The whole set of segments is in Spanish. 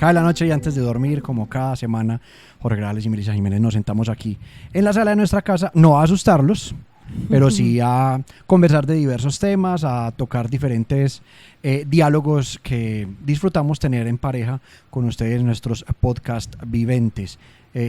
Cae la noche y antes de dormir, como cada semana, Jorge Grajales y Melissa Jiménez nos sentamos aquí en la sala de nuestra casa, no a asustarlos, pero sí a conversar de diversos temas, a tocar diferentes diálogos que disfrutamos tener en pareja con ustedes, nuestros podcast viventes.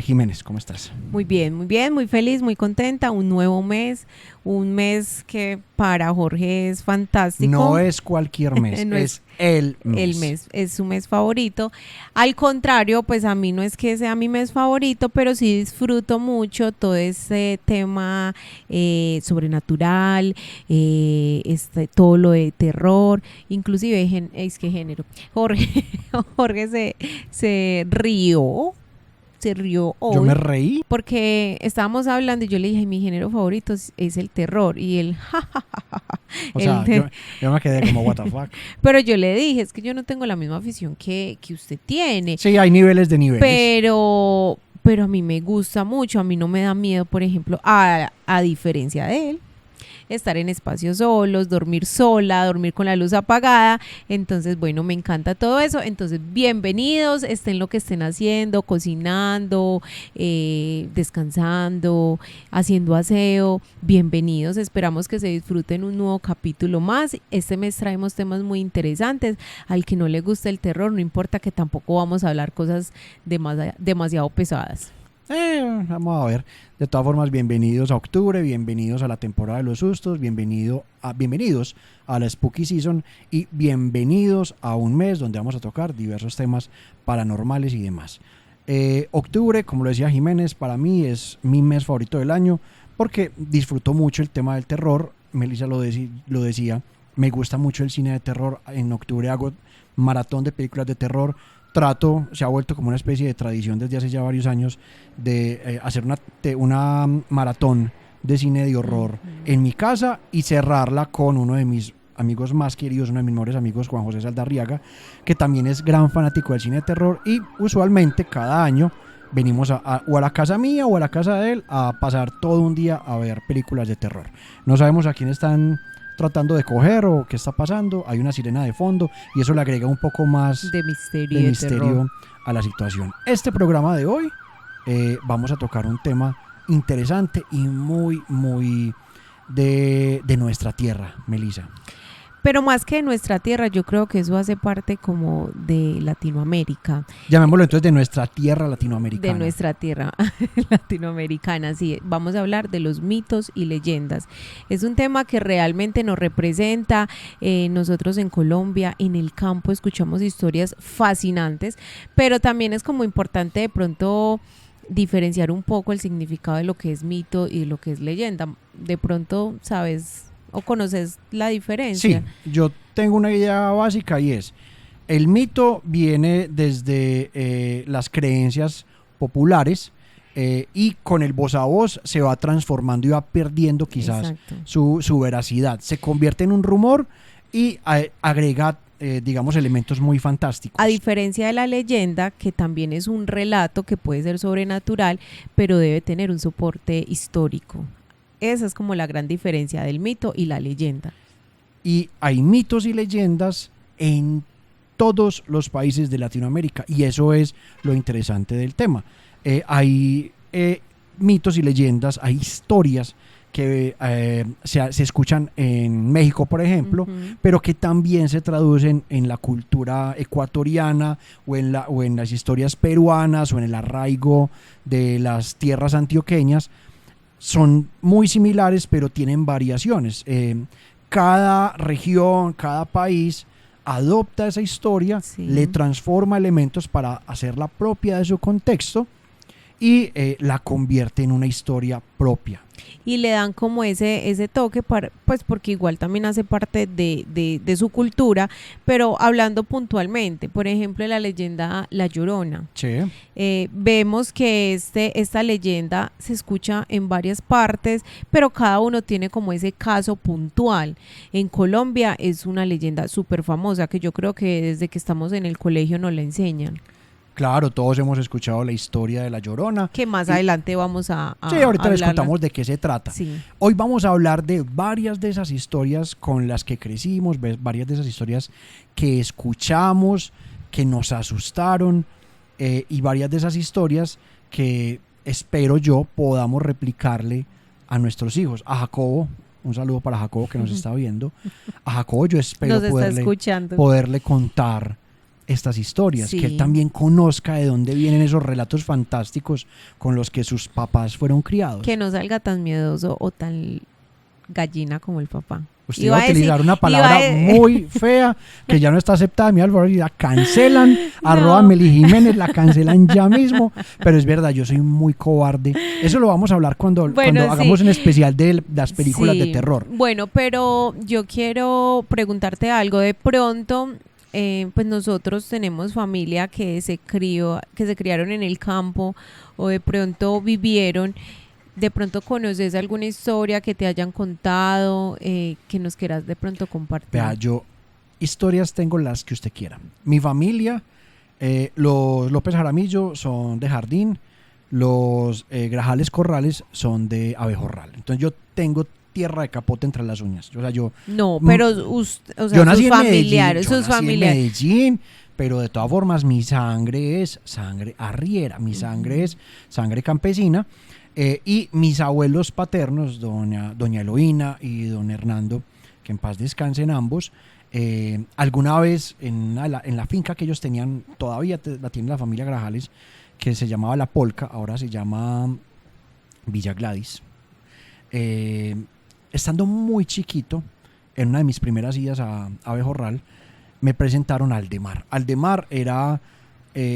Jiménez, ¿cómo estás? Muy bien, muy feliz, muy contenta. Un nuevo mes, un mes que para Jorge es fantástico. No es cualquier mes, no es el mes. El mes, es su mes favorito. Al contrario, pues a mí no es que sea mi mes favorito, pero sí disfruto mucho todo ese tema sobrenatural, todo lo de terror, inclusive género. Jorge se rió. Se rió hoy. Yo me reí. Porque estábamos hablando y yo le dije, mi género favorito es el terror. Y él, O sea, yo me quedé como, what the fuck. Pero yo le dije, es que yo no tengo la misma afición que usted tiene. Sí, hay niveles de niveles. Pero a mí me gusta mucho, a mí no me da miedo, por ejemplo, a diferencia de él, estar en espacios solos, dormir sola, dormir con la luz apagada. Entonces, bueno, me encanta todo eso. Entonces, bienvenidos, estén lo que estén haciendo, cocinando, descansando, haciendo aseo. Bienvenidos, esperamos que se disfruten un nuevo capítulo más. Este mes traemos temas muy interesantes. Al que no le gusta el terror, no importa, que tampoco vamos a hablar cosas demasiado pesadas. Vamos a ver. De todas formas, bienvenidos a octubre, bienvenidos a la temporada de los sustos, bienvenidos a la Spooky Season y bienvenidos a un mes donde vamos a tocar diversos temas paranormales y demás. Octubre, como lo decía Jiménez, para mí es mi mes favorito del año porque disfruto mucho el tema del terror. Melissa lo decía, me gusta mucho el cine de terror. En octubre hago maratón de películas de terror. Se ha vuelto como una especie de tradición desde hace ya varios años de hacer una maratón de cine de horror en mi casa y cerrarla con uno de mis amigos más queridos, uno de mis mejores amigos, Juan José Saldarriaga, que también es gran fanático del cine de terror y usualmente cada año venimos o a la casa mía o a la casa de él a pasar todo un día a ver películas de terror. No sabemos a quién están tratando de coger o qué está pasando, hay una sirena de fondo y eso le agrega un poco más de misterio a la situación. Este programa de hoy vamos a tocar un tema interesante y muy de nuestra tierra, Melissa. Pero más que de nuestra tierra, yo creo que eso hace parte como de Latinoamérica. Llamémoslo entonces de nuestra tierra latinoamericana. De nuestra tierra latinoamericana, sí. Vamos a hablar de los mitos y leyendas. Es un tema que realmente nos representa. Nosotros en Colombia, en el campo, escuchamos historias fascinantes, pero también es como importante de pronto diferenciar un poco el significado de lo que es mito y de lo que es leyenda. De pronto, ¿sabes o conoces la diferencia? Sí, yo tengo una idea básica y es, el mito viene desde las creencias populares y con el voz a voz se va transformando y va perdiendo quizás su veracidad. Se convierte en un rumor y agrega digamos elementos muy fantásticos. A diferencia de la leyenda, que también es un relato que puede ser sobrenatural, pero debe tener un soporte histórico. Esa es como la gran diferencia del mito y la leyenda. Y hay mitos y leyendas en todos los países de Latinoamérica y eso es lo interesante del tema. Hay mitos y leyendas, hay historias que se escuchan en México, por ejemplo, pero que también se traducen en la cultura ecuatoriana o en las historias peruanas o en el arraigo de las tierras antioqueñas. Son muy similares, pero tienen variaciones. Cada región, cada país adopta esa historia, le transforma elementos para hacerla propia de su contexto y la convierte en una historia propia. Y le dan como ese toque, pues porque igual también hace parte de su cultura, pero hablando puntualmente, por ejemplo, la leyenda La Llorona. Sí. Vemos que esta leyenda se escucha en varias partes, pero cada uno tiene como ese caso puntual. En Colombia es una leyenda súper famosa que yo creo que desde que estamos en el colegio nos la enseñan. Claro, todos hemos escuchado la historia de La Llorona. Que más adelante vamos a sí, ahorita les contamos de qué se trata. Sí. Hoy vamos a hablar de varias de esas historias con las que crecimos, varias de esas historias que escuchamos, que nos asustaron, y varias de esas historias que espero yo podamos replicarle a nuestros hijos. A Jacobo, un saludo para Jacobo que nos está viendo. A Jacobo yo espero poderle contar estas historias, Sí. que él también conozca de dónde vienen esos relatos fantásticos con los que sus papás fueron criados. Que no salga tan miedoso o tan gallina como el papá. Usted iba a utilizar una palabra muy fea que ya no está aceptada. Mi Álvaro, y la cancelan. @ Meli Jiménez, la cancelan ya mismo. Pero es verdad, yo soy muy cobarde. Eso lo vamos a hablar cuando hagamos un especial de las películas de terror. Bueno, pero yo quiero preguntarte algo. De pronto, pues nosotros tenemos familia que se criaron en el campo o de pronto vivieron. ¿De pronto conoces alguna historia que te hayan contado, que nos quieras de pronto compartir? Vea, yo historias tengo las que usted quiera. Mi familia, los López Jaramillo son de Jardín, los Grajales Corrales son de Abejorral. Entonces yo tengo tierra de capote entre las uñas. O sea, yo... No, pero o sea, yo nací sus familiares, en Medellín, pero de todas formas mi sangre es sangre arriera, mi sangre es sangre campesina. Y mis abuelos paternos, doña Eloína y don Hernando, que en paz descansen ambos, alguna vez en la finca que ellos tenían, todavía la tiene la familia Grajales, que se llamaba La Polca, ahora se llama Villa Gladys. Estando muy chiquito, en una de mis primeras idas a Abejorral, me presentaron a Aldemar. Aldemar era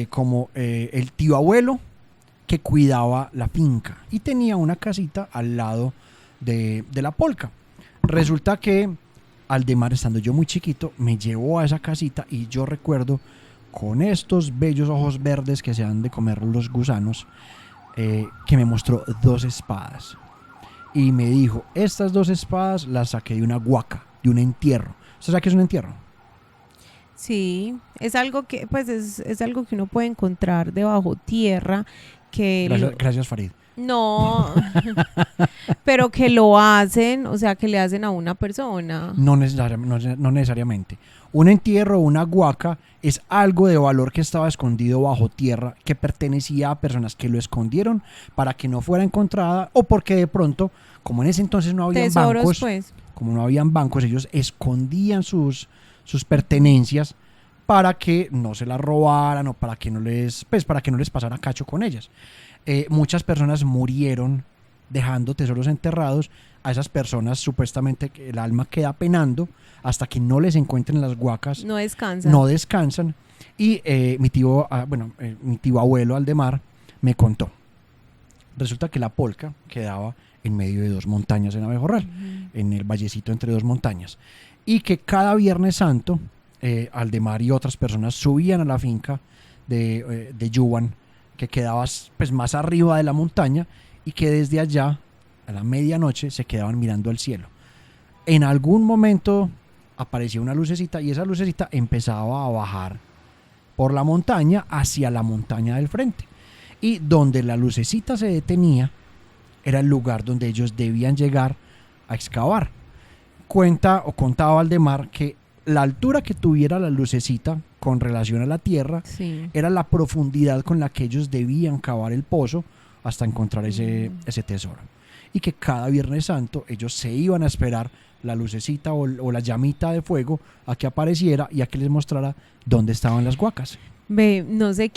como el tío abuelo que cuidaba la finca y tenía una casita al lado de La Polca. Resulta que Aldemar, estando yo muy chiquito, me llevó a esa casita y yo recuerdo con estos bellos ojos verdes que se han de comer los gusanos, que me mostró 2 espadas y me dijo, estas 2 espadas las saqué de una huaca, de un entierro. ¿Usted sabe qué es un entierro? Sí, es algo que pues es algo que uno puede encontrar debajo tierra. Gracias, Farid. No, pero que lo hacen, o sea, que le hacen a una persona. No necesariamente. Un entierro o una huaca es algo de valor que estaba escondido bajo tierra, que pertenecía a personas que lo escondieron para que no fuera encontrada, o porque de pronto, como en ese entonces no habían bancos, pues. como no habían bancos, ellos escondían sus pertenencias para que no se las robaran o para que no les pasara cacho con ellas. Muchas personas murieron dejando tesoros enterrados. A esas personas supuestamente el alma queda penando hasta que no les encuentren las huacas. No descansan. No descansan. Y mi tío abuelo Aldemar me contó. Resulta que La Polca quedaba en medio de 2 montañas en Abejorral, en el vallecito entre 2 montañas. Y que cada Viernes Santo Aldemar y otras personas subían a la finca de Yuban, que quedaba pues más arriba de la montaña, y que desde allá a la medianoche se quedaban mirando al cielo. En algún momento aparecía una lucecita y esa lucecita empezaba a bajar por la montaña hacia la montaña del frente, y donde la lucecita se detenía era el lugar donde ellos debían llegar a excavar. Contaba Aldemar que la altura que tuviera la lucecita con relación a la tierra era la profundidad con la que ellos debían cavar el pozo hasta encontrar ese tesoro. Y que cada Viernes Santo ellos se iban a esperar la lucecita o la llamita de fuego a que apareciera y a que les mostrara dónde estaban las huacas. No sé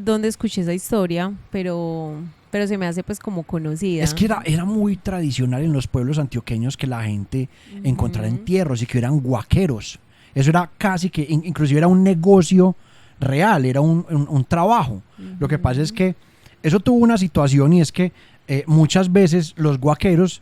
dónde escuché esa historia, pero se me hace pues como conocida. Es que era muy tradicional en los pueblos antioqueños que la gente encontrara entierros y que eran huaqueros. Eso era casi que, inclusive era un negocio real, era un trabajo. Lo que pasa es que eso tuvo una situación, y es que muchas veces los huaqueros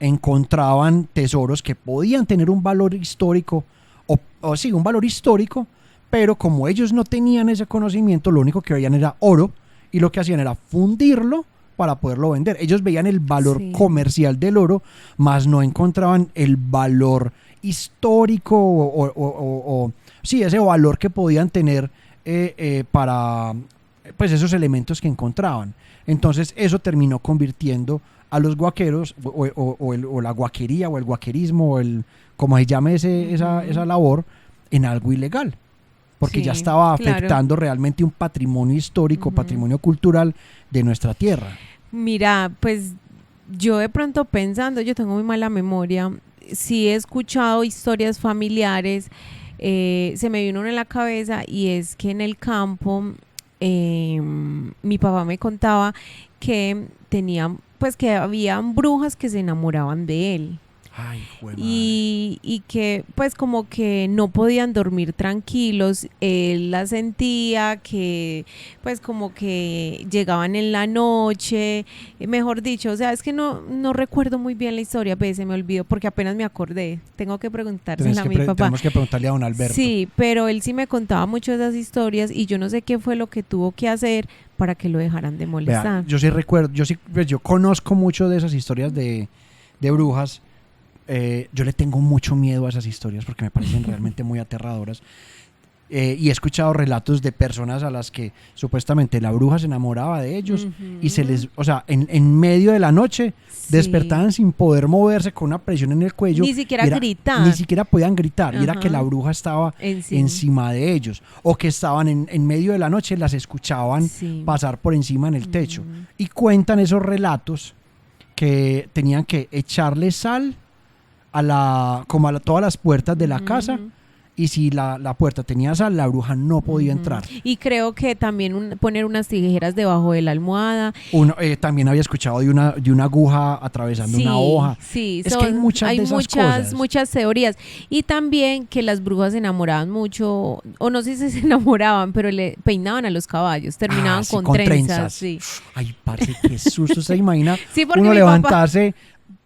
encontraban tesoros que podían tener un valor histórico, un valor histórico, pero como ellos no tenían ese conocimiento, lo único que veían era oro, y lo que hacían era fundirlo para poderlo vender. Ellos veían el valor comercial del oro, mas no encontraban el valor histórico ese valor que podían tener para pues esos elementos que encontraban. Entonces eso terminó convirtiendo a los guaqueros o la guaquería o el guaquerismo como se llame esa labor, en algo ilegal. porque Sí, ya estaba claro. afectando realmente un patrimonio histórico, patrimonio cultural de nuestra tierra. Mira, pues yo de pronto pensando, yo tengo muy mala memoria, sí he escuchado historias familiares, se me vino una en la cabeza y es que en el campo mi papá me contaba que tenían, pues que habían brujas que se enamoraban de él. Ay, jue madre. Y que pues como que no podían dormir tranquilos, él la sentía que pues como que llegaban en la noche, mejor dicho, o sea, es que no recuerdo muy bien la historia, pero se me olvidó porque apenas me acordé, tengo que preguntársela a mi papá. Tenemos que preguntarle a don Alberto. Sí, pero él sí me contaba mucho de esas historias y yo no sé qué fue lo que tuvo que hacer para que lo dejaran de molestar. Vea, yo sí recuerdo, pues yo conozco mucho de esas historias de brujas. Yo le tengo mucho miedo a esas historias porque me parecen realmente muy aterradoras. Y he escuchado relatos de personas a las que supuestamente la bruja se enamoraba de ellos y se les, o sea, en medio de la noche despertaban sin poder moverse con una presión en el cuello. Ni siquiera gritar. Ni siquiera podían gritar. Y era Ajá. que la bruja estaba encima de ellos. O que estaban en medio de la noche, las escuchaban pasar por encima en el techo. Y cuentan esos relatos que tenían que echarle sal como a todas las puertas de la casa, y si la puerta tenía sal, la bruja no podía entrar. Y creo que también poner unas tijeras debajo de la almohada. También había escuchado de una aguja atravesando una hoja. Sí, es que hay muchas de esas cosas. muchas teorías. Y también que las brujas se enamoraban mucho, o no sé si se enamoraban, pero le peinaban a los caballos, terminaban Sí, con trenzas. Sí. Ay, parce, qué susto. ¿Se imagina Sí, porque uno mi levantarse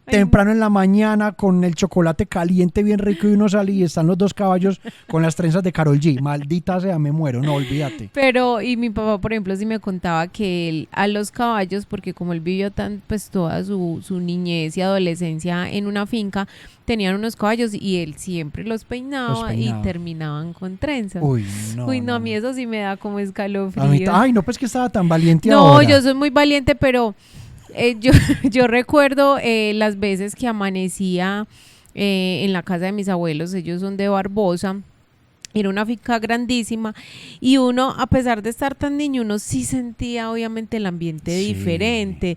temprano en la mañana con el chocolate caliente bien rico y uno sale y están los dos caballos con las trenzas de Karol G? Maldita sea, me muero, no, olvídate. Pero, y mi papá, por ejemplo, sí me contaba que él a los caballos, porque como él vivió pues toda su niñez y adolescencia en una finca, tenían unos caballos y él siempre los peinaba y terminaban con trenzas. Uy, no, a mí eso sí me da como escalofrío. Ay, no, pues que estaba tan valiente no, ahora. No, yo soy muy valiente, pero yo recuerdo las veces que amanecía en la casa de mis abuelos, ellos son de Barbosa. Era una finca grandísima y uno, a pesar de estar tan niño, uno sí sentía obviamente el ambiente diferente.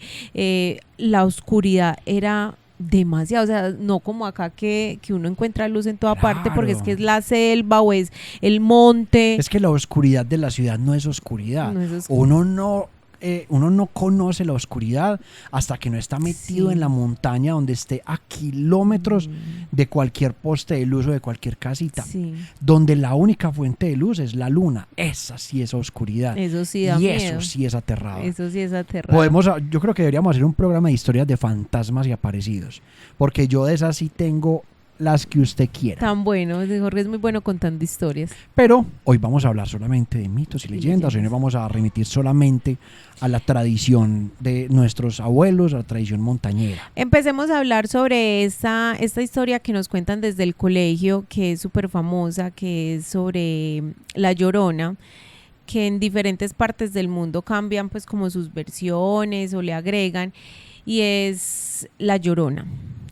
La oscuridad era demasiado, o sea, no como acá que uno encuentra luz en toda parte, porque es que es la selva o es el monte. Es que la oscuridad de la ciudad no es oscuridad. Uno no conoce la oscuridad hasta que no está metido en la montaña, donde esté a kilómetros de cualquier poste de luz o de cualquier casita, donde la única fuente de luz es la luna. Esa sí es oscuridad. Eso sí da y miedo. Eso sí es aterrador. Eso sí es aterrador. Yo creo que deberíamos hacer un programa de historias de fantasmas y aparecidos, porque yo de esas sí tengo las que usted quiera. Tan bueno, Jorge es muy bueno contando historias. Pero hoy vamos a hablar solamente de mitos y leyendas. Hoy nos vamos a remitir solamente a la tradición de nuestros abuelos, a la tradición montañera. Empecemos a hablar sobre esta historia que nos cuentan desde el colegio, que es súper famosa, que es sobre La Llorona, que en diferentes partes del mundo cambian pues como sus versiones o le agregan, y es La Llorona,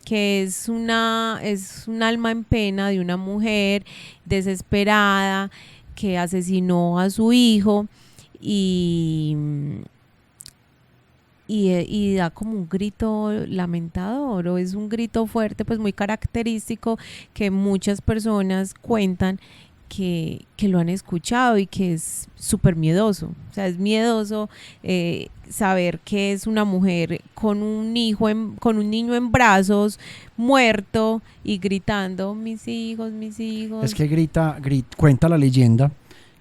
que es un alma en pena de una mujer desesperada que asesinó a su hijo y da como un grito lamentador, o es un grito fuerte, pues muy característico, que muchas personas cuentan que lo han escuchado y que es súper miedoso. O sea, es miedoso saber que es una mujer con un niño en brazos, muerto, y gritando, mis hijos, mis hijos. Es que cuenta la leyenda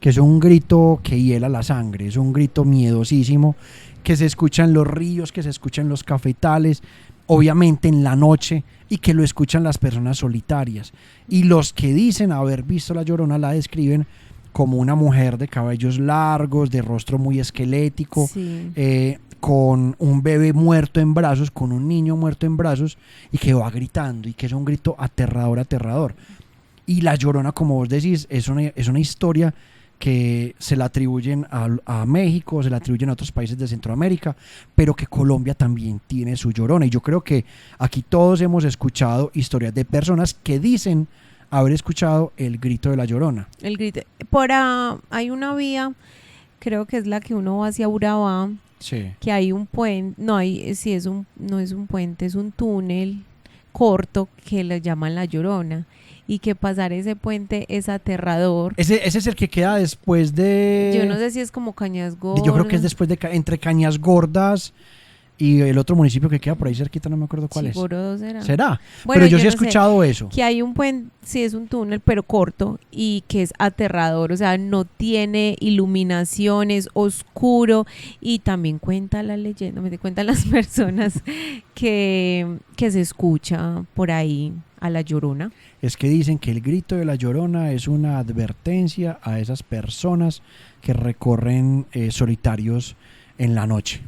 que es un grito que hiela la sangre, es un grito miedosísimo, que se escucha en los ríos, que se escucha en los cafetales, obviamente en la noche, y que lo escuchan las personas solitarias. Y los que dicen haber visto la Llorona la describen como una mujer de cabellos largos, de rostro muy esquelético, con un bebé muerto en brazos, con un niño muerto en brazos, y que va gritando, y que es un grito aterrador. Y la Llorona, como vos decís, es una historia que se la atribuyen a México, se la atribuyen a otros países de Centroamérica, pero que Colombia también tiene su Llorona. Y yo creo que aquí todos hemos escuchado historias de personas que dicen haber escuchado el grito de la Llorona. El grito. Hay una vía, creo que es la que uno va hacia Urabá, Sí. que hay un puente, no es un puente, es un túnel corto que le llaman La Llorona, y que pasar ese puente es aterrador. Ese es el que queda después de... Yo no sé si es como Cañas Gordas. Yo creo que es después de entre Cañas Gordas y el otro municipio que queda por ahí cerquita, no me acuerdo cuál Chigorodo será. ¿Será? Bueno, Pero yo sí he no sé, escuchado eso. que hay un puente, sí es un túnel, pero corto, y que es aterrador, o sea, no tiene iluminaciones, oscuro, y también cuenta la leyenda, me cuentan las personas que se escucha por ahí a la Llorona. Es que dicen que el grito de la Llorona es una advertencia a esas personas que recorren solitarios en la noche.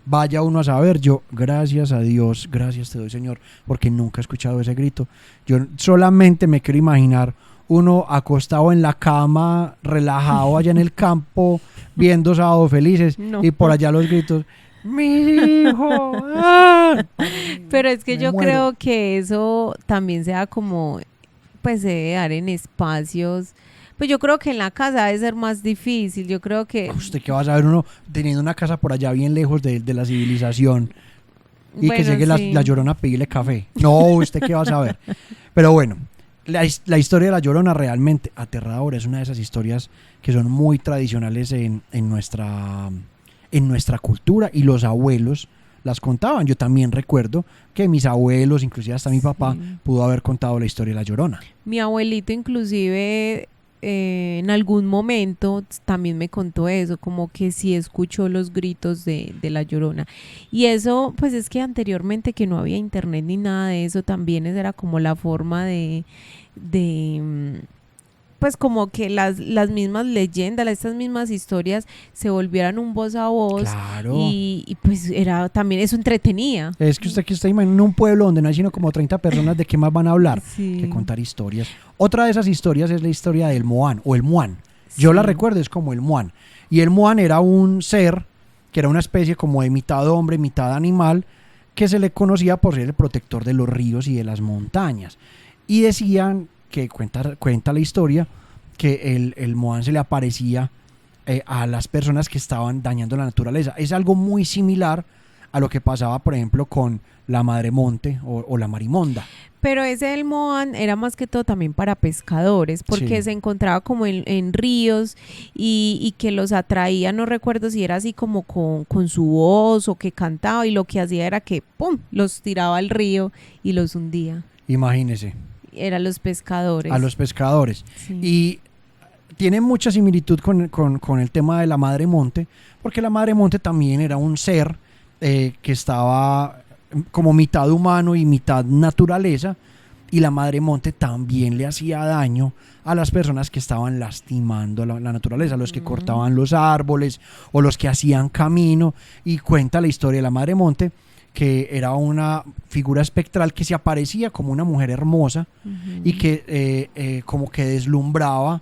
Vaya uno a saber, yo, gracias a Dios, gracias te doy, Señor, porque nunca he escuchado ese grito. Yo solamente me quiero imaginar uno acostado en la cama, relajado allá en el campo, viendo Sábados Felices, No. y por allá los gritos, ¡mi hijo! ¡Ah! Pero es que Me yo muero. creo que eso también se da como, pues se debe dar en espacios. Pues yo creo que en la casa debe ser más difícil. Yo creo que, ¿Usted qué va a saber uno teniendo una casa por allá bien lejos de la civilización y que bueno, llegue sí. la Llorona a pedirle café? No, ¿usted qué va a saber? Pero bueno, la historia de la Llorona realmente aterradora. Es una de esas historias que son muy tradicionales en nuestra cultura, y los abuelos las contaban. Yo también recuerdo que mis abuelos, inclusive hasta mi papá, Sí. pudo haber contado la historia de la Llorona. Mi abuelito inclusive en algún momento también me contó eso, como que sí escuchó los gritos de la Llorona. Y eso, pues es que anteriormente que no había internet ni nada de eso, también esa era como la forma de pues como que las mismas leyendas, estas mismas historias se volvieran un voz a voz. Claro. Y pues era también, eso entretenía. Es que usted imagina un pueblo donde no hay sino como 30 personas, ¿de qué más van a hablar? Sí. Que contar historias. Otra de esas historias es la historia del Moán o el Muán. Yo Sí. la recuerdo, es como el Muán. Y el Muán era un ser que era una especie como de mitad hombre, mitad animal, que se le conocía por ser el protector de los ríos y de las montañas. Y decían que cuenta la historia que el Moán se le aparecía a las personas que estaban dañando la naturaleza. Es algo muy similar a lo que pasaba, por ejemplo, con la Madre Monte o la Marimonda. Pero ese del Moan era más que todo también para pescadores, porque Sí. se encontraba como en ríos y que los atraía, no recuerdo si era así como con su voz o que cantaba, y lo que hacía era que ¡pum!, los tiraba al río y los hundía. Imagínese, Eran los pescadores. a los pescadores. Sí. Y tiene mucha similitud con el tema de la Madre Monte, porque la Madre Monte también era un ser que estaba como mitad humano y mitad naturaleza, y la Madre Monte también le hacía daño a las personas que estaban lastimando la naturaleza, los que cortaban los árboles o los que hacían camino. Y cuenta la historia de la Madre Monte, que era una figura espectral que se aparecía como una mujer hermosa Ujú. y que como que deslumbraba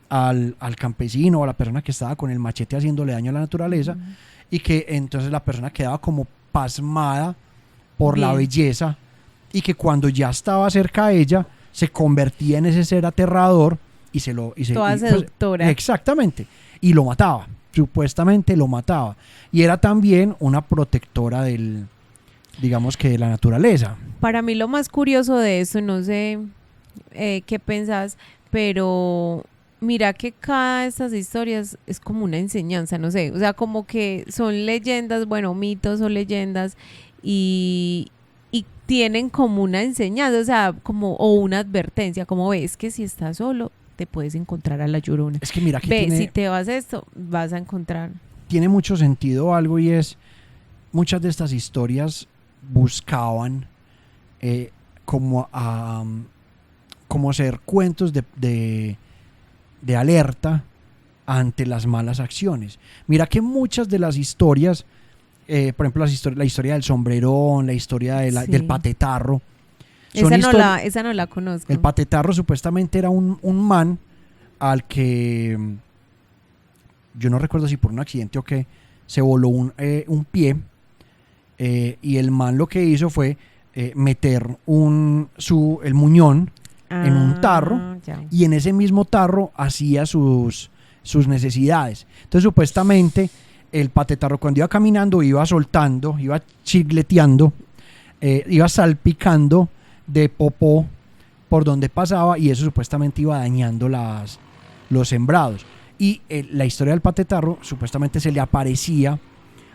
al campesino o a la persona que estaba con el machete haciéndole daño a la naturaleza, Ujú. y que entonces la persona quedaba como pasmada por la Bien. belleza, y que cuando ya estaba cerca a ella se convertía en ese ser aterrador y Toda pues, seductora. exactamente, y lo mataba, supuestamente lo mataba, y era también una protectora digamos que de la naturaleza. Para mí lo más curioso de esto, no sé qué pensás, pero mira que cada de estas historias es como una enseñanza, no sé, o sea, como que son leyendas, bueno, mitos o leyendas, y tienen como una enseñanza, o sea, o una advertencia, como ves que si estás solo te puedes encontrar a la Llorona. Es que mira que Ve, si te vas a esto, vas a encontrar. tiene mucho sentido algo, y es, muchas de estas historias buscaban como ser cuentos de alerta ante las malas acciones. Mira que muchas de las historias, por ejemplo la historia del sombrerón, la historia Sí. del patetarro, son Esa no la conozco. el patetarro supuestamente era un man al que yo no recuerdo si por un accidente o qué, se voló un pie, y el man lo que hizo fue meter el muñón en un tarro, ya. y en ese mismo tarro hacía sus necesidades. Entonces supuestamente el patetarro cuando iba caminando iba soltando, iba chigleteando, iba salpicando de popó por donde pasaba, y eso supuestamente iba dañando los sembrados. Y la historia del patetarro supuestamente se le aparecía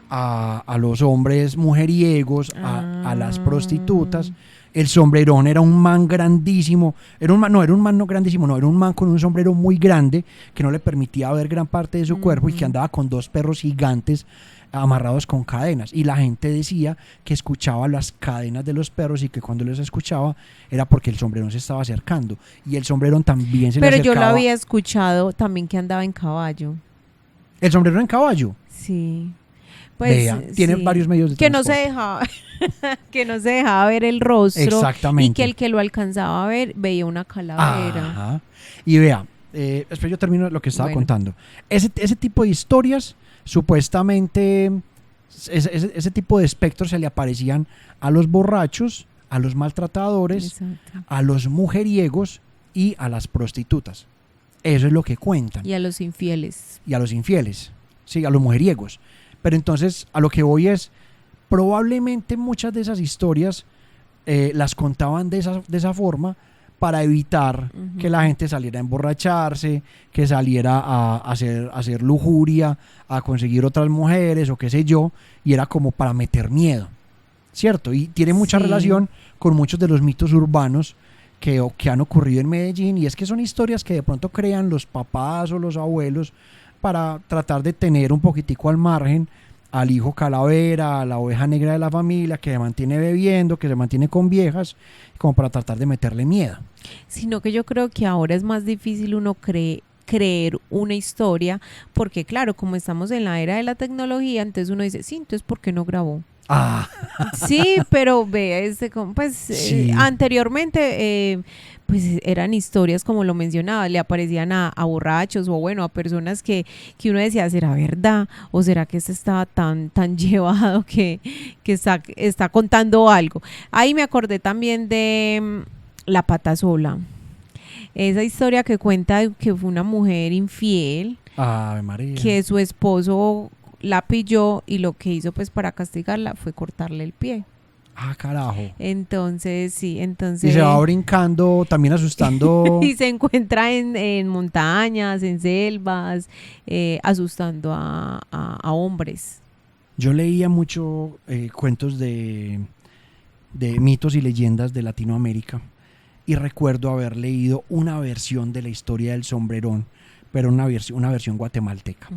a los hombres mujeriegos, a las prostitutas. El sombrerón era un man grandísimo, era un man con un sombrero muy grande que no le permitía ver gran parte de su cuerpo, y que andaba con 2 perros gigantes amarrados con cadenas, y la gente decía que escuchaba las cadenas de los perros, y que cuando los escuchaba era porque el sombrerón se estaba acercando, y el sombrerón también se le acercaba. Pero yo lo había escuchado también que andaba en caballo. ¿El sombrerón en caballo? Sí. Pues, Vea, tiene varios medios de que no se transporte. dejaba que no se dejaba ver el rostro. Exactamente. Y que el que lo alcanzaba a ver veía una calavera. Ajá. Y vea, después yo termino lo que estaba contando. Ese tipo de historias, supuestamente, ese tipo de espectros se le aparecían a los borrachos, a los maltratadores, Exacto. a los mujeriegos y a las prostitutas. Eso es lo que cuentan. Y a los infieles. Y a los infieles, sí, a los mujeriegos. Pero entonces, a lo que voy es, probablemente muchas de esas historias las contaban de esa forma para evitar que la gente saliera a emborracharse, que saliera a hacer lujuria, a conseguir otras mujeres o qué sé yo, y era como para meter miedo, ¿cierto? Y tiene mucha relación con muchos de los mitos urbanos que han ocurrido en Medellín, y es que son historias que de pronto crean los papás o los abuelos para tratar de tener un poquitico al margen al hijo calavera, a la oveja negra de la familia, que se mantiene bebiendo, que se mantiene con viejas, como para tratar de meterle miedo. Sino que yo creo que ahora es más difícil uno creer una historia, porque claro, como estamos en la era de la tecnología, entonces uno dice, sí, entonces ¿por qué no grabó? Sí, pero ve, pues sí. Anteriormente pues eran historias, como lo mencionaba, le aparecían a borrachos o bueno, a personas que uno decía, ¿será verdad? ¿O será que este estaba tan llevado que está contando algo? Ahí me acordé también de La Pata Sola. Esa historia que cuenta que fue una mujer infiel, Ave María, que su esposo la pilló y lo que hizo pues para castigarla fue cortarle el pie. Ah, carajo. Entonces, sí, Y se va brincando, también asustando. y se encuentra en montañas, en selvas, asustando a hombres. Yo leía mucho cuentos de mitos y leyendas de Latinoamérica, y recuerdo haber leído una versión de la historia del sombrerón, pero una versión guatemalteca.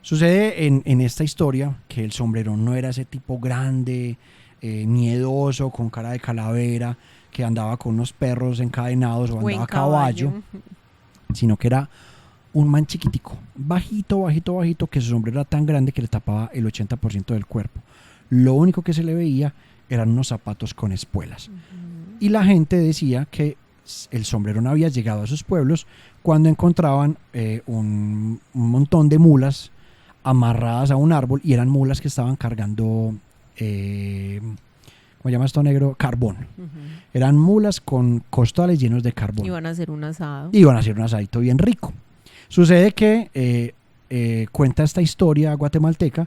Sucede en esta historia que el sombrerón no era ese tipo grande, miedoso, con cara de calavera, que andaba con unos perros encadenados o andaba a caballo, sino que era un man chiquitico, bajito, que su sombrero era tan grande que le tapaba el 80% del cuerpo. Lo único que se le veía eran unos zapatos con espuelas. Y la gente decía que el sombrerón había llegado a sus pueblos cuando encontraban un montón de mulas amarradas a un árbol, y eran mulas que estaban cargando ¿cómo llama esto, negro? Carbón. Eran mulas con costales llenos de carbón. Iban a hacer un asado. Iban a hacer un asadito bien rico. Sucede que cuenta esta historia guatemalteca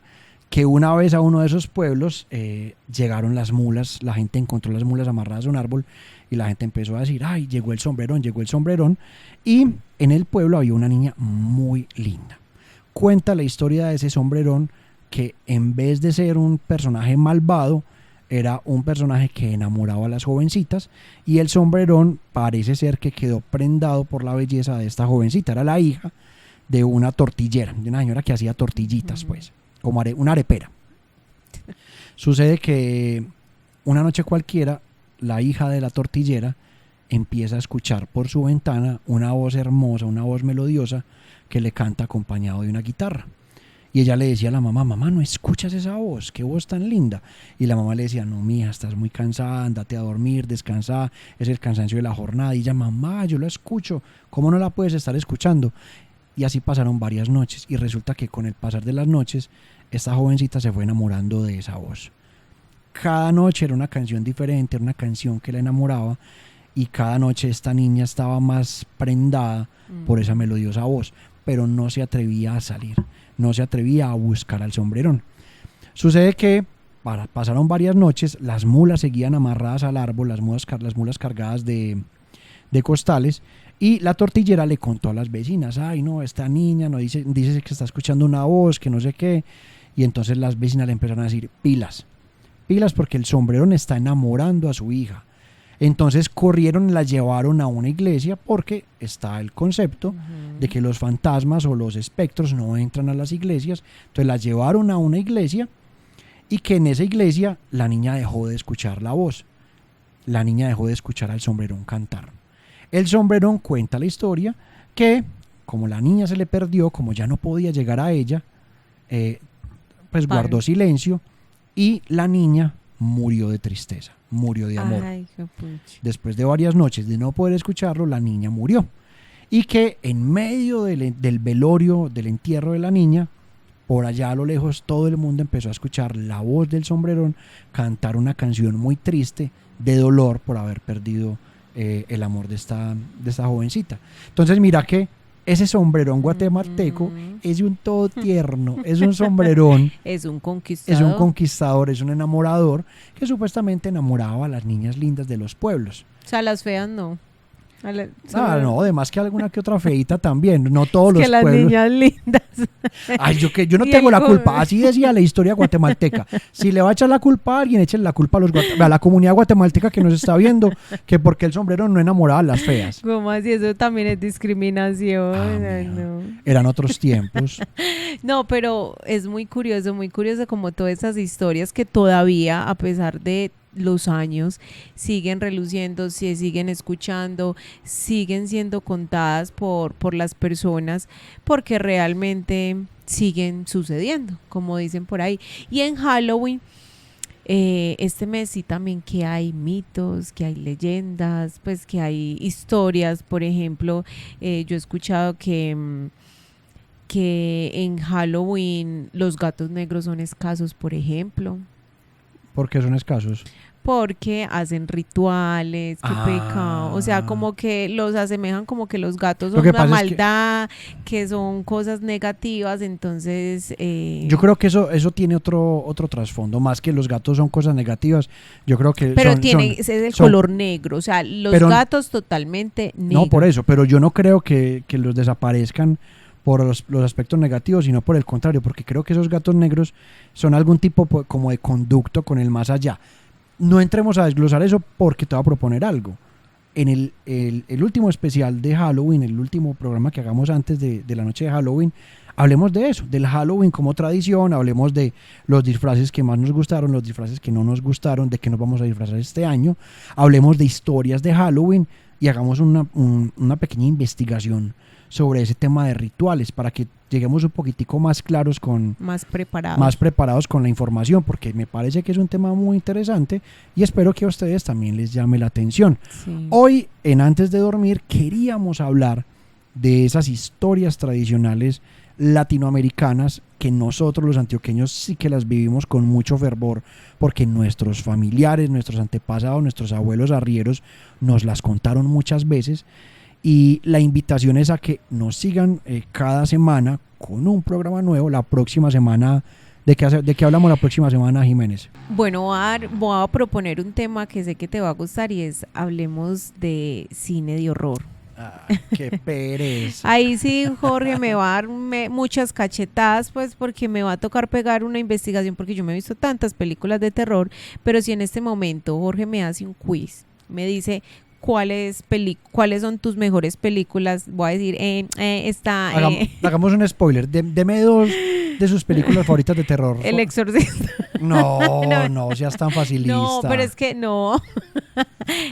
que una vez a uno de esos pueblos llegaron las mulas, la gente encontró las mulas amarradas a un árbol, y la gente empezó a decir, ay, llegó el sombrerón, y en el pueblo había una niña muy linda. Cuenta la historia de ese sombrerón que en vez de ser un personaje malvado, era un personaje que enamoraba a las jovencitas, y el sombrerón parece ser que quedó prendado por la belleza de esta jovencita. Era la hija de una tortillera, de una señora que hacía tortillitas, pues, como una arepera. Sucede que una noche cualquiera, la hija de la tortillera empieza a escuchar por su ventana una voz hermosa, una voz melodiosa, que le canta acompañado de una guitarra. Y ella le decía a la mamá, mamá, ¿no escuchas esa voz? ¡Qué voz tan linda! Y la mamá le decía, no, mija, estás muy cansada, andate a dormir, descansa, es el cansancio de la jornada. Y ella, mamá, yo la escucho, ¿cómo no la puedes estar escuchando? Y así pasaron varias noches, y resulta que con el pasar de las noches, esta jovencita se fue enamorando de esa voz. Cada noche era una canción diferente, era una canción que la enamoraba, y cada noche esta niña estaba más prendada por esa melodiosa voz, pero no se atrevía a salir, no se atrevía a buscar al sombrerón. Sucede que pasaron varias noches, las mulas seguían amarradas al árbol, las mulas cargadas de costales, y la tortillera le contó a las vecinas: ay no, esta niña no dice que está escuchando una voz, que no sé qué. Y entonces las vecinas le empezaron a decir: pilas porque el sombrerón está enamorando a su hija. Entonces corrieron y la llevaron a una iglesia, porque está el concepto de que los fantasmas o los espectros no entran a las iglesias. Entonces la llevaron a una iglesia, y que en esa iglesia la niña dejó de escuchar la voz, la niña dejó de escuchar al sombrerón cantar. El sombrerón cuenta la historia que, como la niña se le perdió, como ya no podía llegar a ella, pues guardó silencio, y la niña murió de tristeza, murió de amor. Ay, qué pucha. Después de varias noches de no poder escucharlo, la niña murió. Y que en medio del velorio, del entierro de la niña, por allá a lo lejos, todo el mundo empezó a escuchar la voz del sombrerón cantar una canción muy triste de dolor por haber perdido el amor de esta jovencita. Entonces mira que ese sombrerón guatemalteco es un todo tierno, es un sombrerón, es un conquistador, es un enamorador que supuestamente enamoraba a las niñas lindas de los pueblos. O sea, las feas no. No, además que alguna que otra feita también, no todos los que las pueblos. niñas lindas. Ay, yo no tengo la culpa, así decía la historia guatemalteca. Si le va a echar la culpa a alguien, échenle la culpa a la comunidad guatemalteca que nos está viendo, que porque el sombrero no enamoraba a las feas. ¿Cómo así? Eso también es discriminación. No. Eran otros tiempos. No, pero es muy curioso como todas esas historias que todavía, a pesar de los años, siguen reluciendo, se siguen escuchando, siguen siendo contadas por las personas, porque realmente siguen sucediendo, como dicen por ahí. Y en Halloween, este mes sí también, que hay mitos, que hay leyendas, pues que hay historias. Por ejemplo, yo he escuchado que en Halloween los gatos negros son escasos, por ejemplo. ¿Por qué son escasos? Porque hacen rituales, qué pecado. O sea, como que los asemejan como que los gatos son una maldad, que son cosas negativas. Entonces yo creo que eso tiene otro trasfondo, más que los gatos son cosas negativas. Yo creo que pero es el color negro. O sea, los gatos totalmente negros. No, por eso, pero yo no creo que los desaparezcan por los aspectos negativos, sino por el contrario, porque creo que esos gatos negros son algún tipo como de conducto con el más allá. No entremos a desglosar eso, porque te voy a proponer algo. En el último especial de Halloween, el último programa que hagamos antes de la noche de Halloween, hablemos de eso, del Halloween como tradición, hablemos de los disfraces que más nos gustaron, los disfraces que no nos gustaron, de qué nos vamos a disfrazar este año, hablemos de historias de Halloween y hagamos una pequeña investigación sobre ese tema de rituales, para que lleguemos un poquitico más claros, más preparados con la información, porque me parece que es un tema muy interesante y espero que a ustedes también les llame la atención. Sí. Hoy, en Antes de Dormir, queríamos hablar de esas historias tradicionales latinoamericanas que nosotros los antioqueños sí que las vivimos con mucho fervor, porque nuestros familiares, nuestros antepasados, nuestros abuelos arrieros nos las contaron muchas veces. Y la invitación es a que nos sigan cada semana con un programa nuevo. La próxima semana, ¿de qué hablamos la próxima semana, Jiménez? Bueno, voy a proponer un tema que sé que te va a gustar, y hablemos de cine de horror. ¡Qué pereza! Ahí sí, Jorge me va a dar muchas cachetadas, pues, porque me va a tocar pegar una investigación, porque yo me he visto tantas películas de terror. Pero si en este momento Jorge me hace un quiz, me dice cuáles son tus mejores películas, voy a decir hagamos un spoiler, deme dos de sus películas favoritas de terror. El Exorcista. No seas tan facilista. No, pero es que no.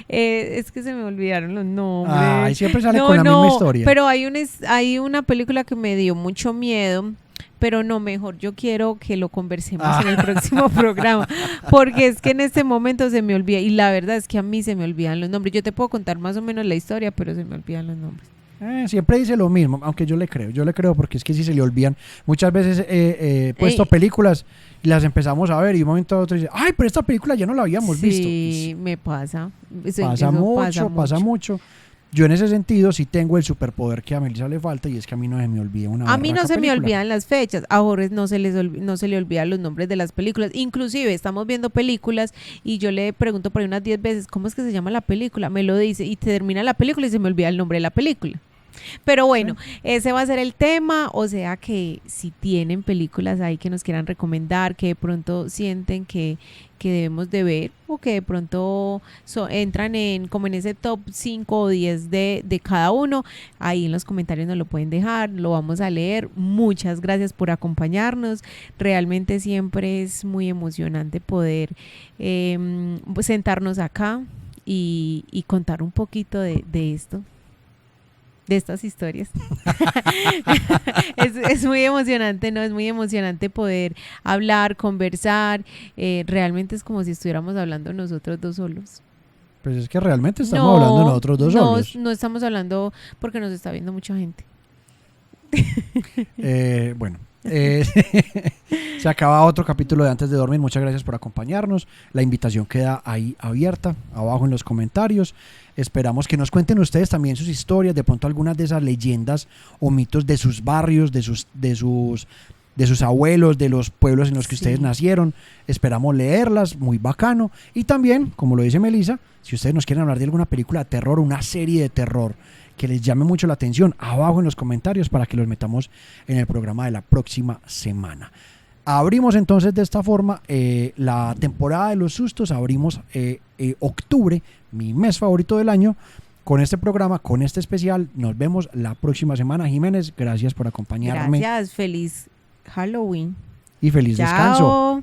Es que se me olvidaron los nombres. Ay, siempre sale con la misma historia. Pero hay una película que me dio mucho miedo, pero no, mejor yo quiero que lo conversemos en el próximo programa, porque es que en este momento se me olvida, y la verdad es que a mí se me olvidan los nombres. Yo te puedo contar más o menos la historia, pero se me olvidan los nombres. Siempre dice lo mismo, aunque yo le creo porque es que si se le olvidan, muchas veces he puesto películas y las empezamos a ver y un momento a otro dice, ay, pero esta película ya no la habíamos visto. Sí, me pasa. Pasa mucho. Yo en ese sentido sí tengo el superpoder que a Melissa le falta y es que a mí no se me olvida una A mí no se película. me olvidan las fechas, a Jorge no se le olvidan los nombres de las películas. Inclusive estamos viendo películas y yo le pregunto por ahí unas 10 veces, ¿cómo es que se llama la película? Me lo dice y termina la película y se me olvida el nombre de la película. Pero bueno, ese va a ser el tema, o sea que si tienen películas ahí que nos quieran recomendar, que de pronto sienten que debemos de ver o que de pronto entran como en ese top 5 o 10 de cada uno, ahí en los comentarios nos lo pueden dejar, lo vamos a leer. Muchas gracias por acompañarnos, realmente siempre es muy emocionante poder sentarnos acá y contar un poquito de esto, de estas historias. es muy emocionante, ¿no? Es muy emocionante poder hablar, conversar. Realmente es como si estuviéramos hablando nosotros dos solos. Pues es que realmente estamos hablando nosotros dos solos. No estamos hablando porque nos está viendo mucha gente. Bueno. Se acaba otro capítulo de Antes de Dormir. Muchas gracias por acompañarnos. La invitación queda ahí abierta, abajo en los comentarios. Esperamos que nos cuenten ustedes también sus historias, de pronto algunas de esas leyendas o mitos de sus barrios, de sus abuelos, de los pueblos en los que ustedes nacieron. Esperamos leerlas, muy bacano. Y también, como lo dice Melissa, si ustedes nos quieren hablar de alguna película de terror, una serie de terror que les llame mucho la atención, abajo en los comentarios para que los metamos en el programa de la próxima semana. Abrimos entonces de esta forma la temporada de los sustos, abrimos octubre, mi mes favorito del año, con este programa, con este especial. Nos vemos la próxima semana. Jiménez, gracias por acompañarme. Gracias, feliz Halloween. Y feliz descanso.